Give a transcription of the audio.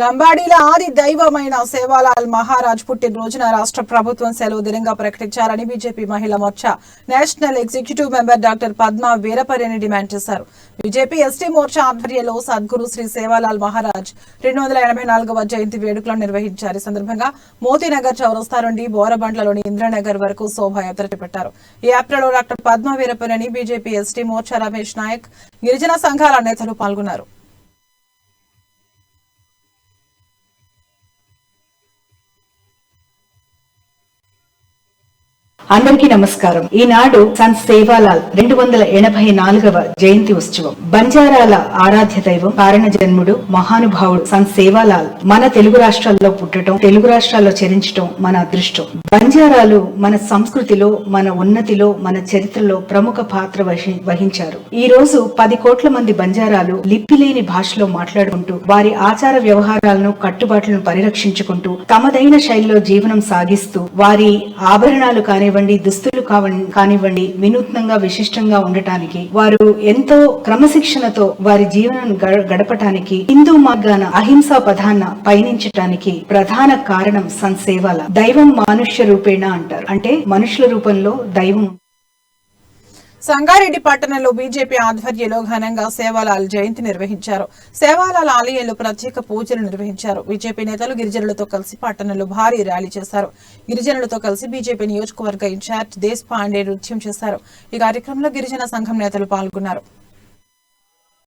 లంబాడీల ఆది దైవమైన సేవాలాల్ మహారాజ్ పుట్టినరోజున రాష్ట్ర ప్రభుత్వం సెలవు దినంగా ప్రకటించాలని BJP Mahila Morcha national executive member doctor Padma Veeraparyani demand చేశారు. బీజేపీ ఎస్టీ మోర్చా ఆధ్వర్యంలో సద్గురు శ్రీ సేవాలాల్ మహారాజ్ 284వ జయంతి వేడుకలను నిర్వహించారు. ఈ సందర్భంగా మోతీనగర్ చౌరస్తా నుండి బోరబండ్లలోని ఇంద్రనగర్ వరకు శోభాయాత్ర చేపట్టారు. ఈ యాత్రలో doctor Padma Veeraparyani BJP ST Morcha Ramesh Nayak, గిరిజన సంఘాల నేతలు పాల్గొన్నారు. అందరికీ నమస్కారం. ఈనాడు సంత్ సేవాలాల్ 284వ జయంతి ఉత్సవం. బంజారాల ఆరాధ్య దైవం, కారణ జన్ముడు, మహానుభావుడు సంత్ సేవాలాల్ మన తెలుగు రాష్ట్రాల్లో పుట్టడం, తెలుగు రాష్ట్రాల్లో చరించడం మన అదృష్టం. బంజారాలు మన సంస్కృతిలో, మన ఉన్నతిలో, మన చరిత్రలో ప్రముఖ పాత్ర వహించారు. ఈ రోజు 10 కోట్ల మంది బంజారాలు లిపిలేని భాషలో మాట్లాడుకుంటూ వారి ఆచార వ్యవహారాలను, కట్టుబాట్లను పరిరక్షించుకుంటూ తమదైన శైలిలో జీవనం సాగిస్తూ వారి ఆభరణాలు కానివ్వండి, దుస్తులు కానివ్వండి వినూత్నంగా, విశిష్టంగా ఉండటానికి, వారు ఎంతో క్రమశిక్షణతో వారి జీవనం గడపటానికి, హిందూ మార్గాన అహింసా పదాన్న పయనించటానికి ప్రధాన కారణం సంత్ సేవాలాల్. దైవం మానుష్య రూపేణ అంటారు, అంటే మనుషుల రూపంలో దైవం. సంగారెడ్డి పట్టణంలో బీజేపీ ఆధ్వర్యంలో ఘనంగా సేవాలాల్ జయంతి నిర్వహించారు. సేవాలాల్ ఆలయంలో ప్రత్యేక పూజలు నిర్వహించారు. బీజేపీ నేతలు గిరిజనులతో కలిసి పట్టణంలో భారీ ర్యాలీ చేశారు. గిరిజనులతో కలిసి బీజేపీ నియోజకవర్గ ఇన్ఛార్జ్ దేశ్ పాండే నృత్యం చేశారు. ఈ కార్యక్రమంలో గిరిజన సంఘం నేతలు పాల్గొన్నారు.